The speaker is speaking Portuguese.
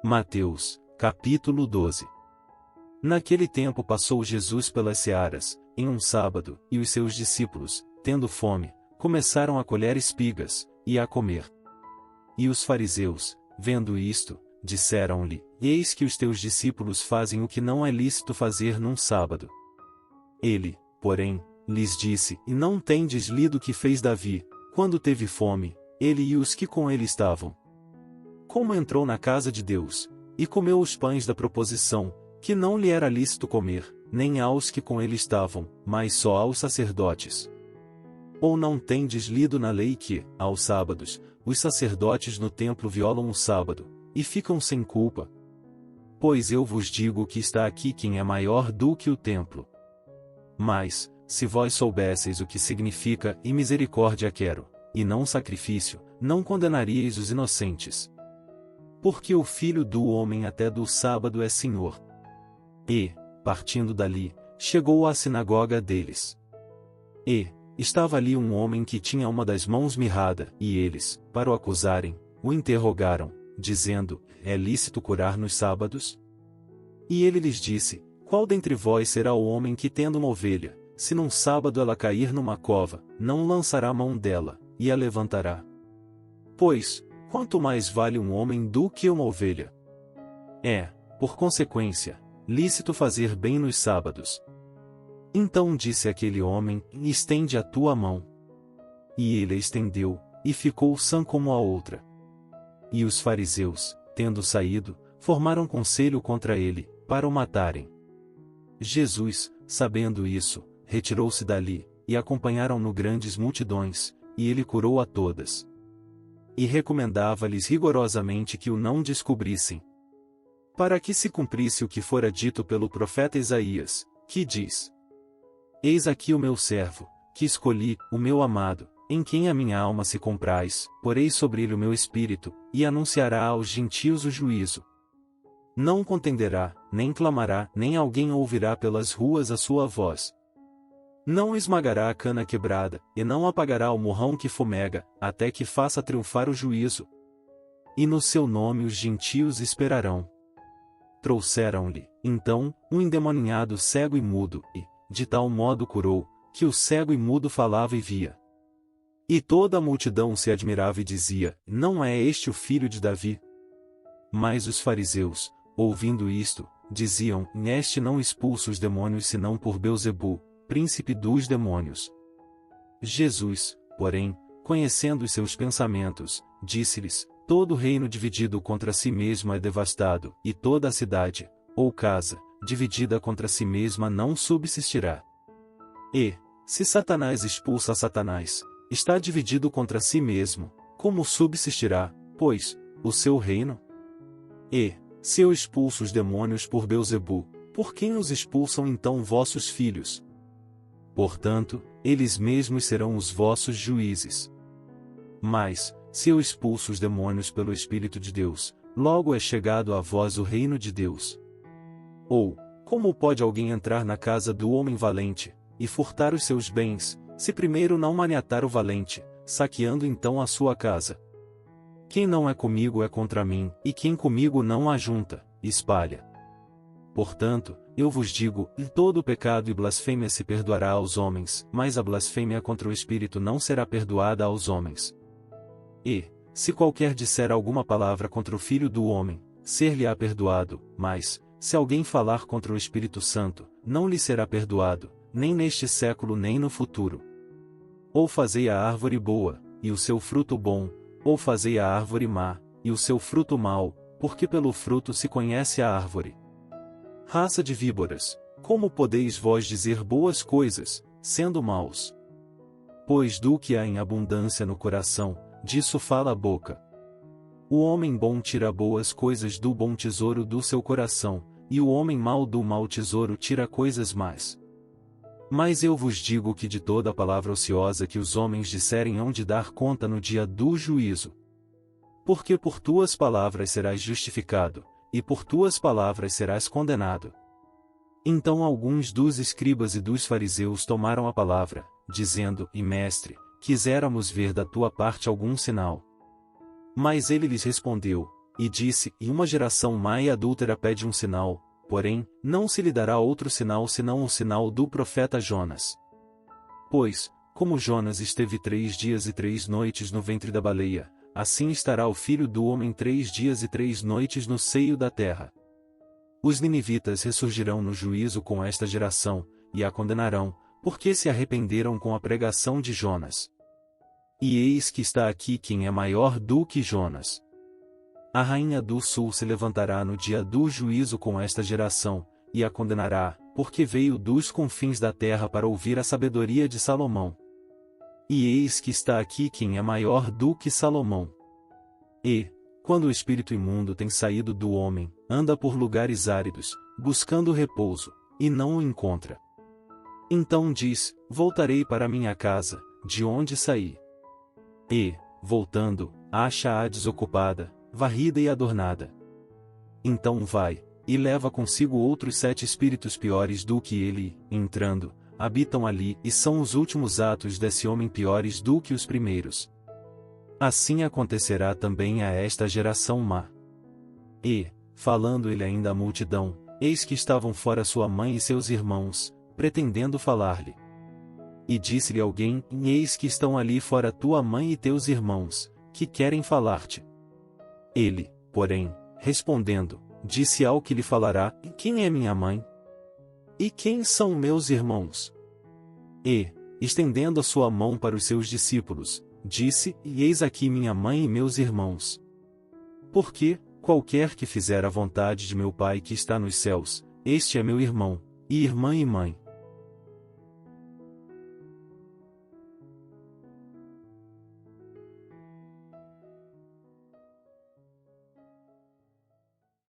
Mateus, capítulo 12. Naquele tempo passou Jesus pelas searas, em um sábado, e os seus discípulos, tendo fome, começaram a colher espigas, e a comer. E os fariseus, vendo isto, disseram-lhe: Eis que os teus discípulos fazem o que não é lícito fazer num sábado. Ele, porém, lhes disse: E não tendes lido o que fez Davi, quando teve fome, ele e os que com ele estavam? Como entrou na casa de Deus, e comeu os pães da proposição, que não lhe era lícito comer, nem aos que com ele estavam, mas só aos sacerdotes. Ou não tendes lido na lei que, aos sábados, os sacerdotes no templo violam o sábado, e ficam sem culpa? Pois eu vos digo que está aqui quem é maior do que o templo. Mas, se vós soubesseis o que significa e misericórdia quero, e não sacrifício, não condenaríeis os inocentes. Porque o Filho do Homem até do sábado é Senhor. E, partindo dali, chegou à sinagoga deles. E, estava ali um homem que tinha uma das mãos mirrada, e eles, para o acusarem, o interrogaram, dizendo: É lícito curar nos sábados? E ele lhes disse: Qual dentre vós será o homem que, tendo uma ovelha, se num sábado ela cair numa cova, não lançará a mão dela, e a levantará? Pois, quanto mais vale um homem do que uma ovelha? É, por consequência, lícito fazer bem nos sábados. Então disse aquele homem: Estende a tua mão. E ele a estendeu, e ficou sã como a outra. E os fariseus, tendo saído, formaram conselho contra ele, para o matarem. Jesus, sabendo isso, retirou-se dali, e acompanharam-no grandes multidões, e ele curou a todas. E recomendava-lhes rigorosamente que o não descobrissem. Para que se cumprisse o que fora dito pelo profeta Isaías, que diz: Eis aqui o meu servo, que escolhi, o meu amado, em quem a minha alma se compraz, porei sobre ele o meu espírito, e anunciará aos gentios o juízo. Não contenderá, nem clamará, nem alguém ouvirá pelas ruas a sua voz. Não esmagará a cana quebrada, e não apagará o morrão que fumega, até que faça triunfar o juízo. E no seu nome os gentios esperarão. Trouxeram-lhe, então, um endemoniado cego e mudo, e, de tal modo curou, que o cego e mudo falava e via. E toda a multidão se admirava e dizia: Não é este o filho de Davi? Mas os fariseus, ouvindo isto, diziam: Este não expulsa os demônios senão por Belzebu, príncipe dos demônios. Jesus, porém, conhecendo os seus pensamentos, disse-lhes: Todo reino dividido contra si mesmo é devastado, e toda a cidade, ou casa, dividida contra si mesma não subsistirá. E, se Satanás expulsa Satanás, está dividido contra si mesmo, como subsistirá, pois, o seu reino? E, se eu expulso os demônios por Belzebu, por quem os expulsam então vossos filhos? Portanto, eles mesmos serão os vossos juízes. Mas, se eu expulso os demônios pelo Espírito de Deus, logo é chegado a vós o reino de Deus. Ou, como pode alguém entrar na casa do homem valente, e furtar os seus bens, se primeiro não maniatar o valente, saqueando então a sua casa? Quem não é comigo é contra mim, e quem comigo não ajunta, espalha. Portanto, eu vos digo, todo pecado e blasfêmia se perdoará aos homens, mas a blasfêmia contra o Espírito não será perdoada aos homens. E, se qualquer disser alguma palavra contra o Filho do Homem, ser-lhe-á perdoado, mas, se alguém falar contra o Espírito Santo, não lhe será perdoado, nem neste século nem no futuro. Ou fazei a árvore boa, e o seu fruto bom, ou fazei a árvore má, e o seu fruto mau, porque pelo fruto se conhece a árvore. Raça de víboras, como podeis vós dizer boas coisas, sendo maus? Pois do que há em abundância no coração, disso fala a boca. O homem bom tira boas coisas do bom tesouro do seu coração, e o homem mau do mau tesouro tira coisas más. Mas eu vos digo que de toda a palavra ociosa que os homens disserem hão de dar conta no dia do juízo. Porque por tuas palavras serás justificado, e por tuas palavras serás condenado. Então alguns dos escribas e dos fariseus tomaram a palavra, dizendo: E mestre, quiséramos ver da tua parte algum sinal. Mas ele lhes respondeu: e disse: E uma geração má e adúltera pede um sinal, porém, não se lhe dará outro sinal senão o sinal do profeta Jonas. Pois, como Jonas esteve 3 dias e 3 noites no ventre da baleia, assim estará o Filho do Homem 3 dias e 3 noites no seio da terra. Os ninivitas ressurgirão no juízo com esta geração, e a condenarão, porque se arrependeram com a pregação de Jonas. E eis que está aqui quem é maior do que Jonas. A rainha do sul se levantará no dia do juízo com esta geração, e a condenará, porque veio dos confins da terra para ouvir a sabedoria de Salomão. E eis que está aqui quem é maior do que Salomão. E, quando o espírito imundo tem saído do homem, anda por lugares áridos, buscando repouso, e não o encontra. Então diz: Voltarei para minha casa, de onde saí. E, voltando, acha-a desocupada, varrida e adornada. Então vai, e leva consigo outros 7 espíritos piores do que ele, entrando, habitam ali, e são os últimos atos desse homem piores do que os primeiros. Assim acontecerá também a esta geração má. E, falando ele ainda à multidão, eis que estavam fora sua mãe e seus irmãos, pretendendo falar-lhe. E disse-lhe alguém: Eis que estão ali fora tua mãe e teus irmãos, que querem falar-te. Ele, porém, respondendo, disse ao que lhe falará: Quem é minha mãe? E quem são meus irmãos? E, estendendo a sua mão para os seus discípulos, disse: Eis aqui minha mãe e meus irmãos. Porque, qualquer que fizer a vontade de meu Pai que está nos céus, este é meu irmão, e irmã e mãe.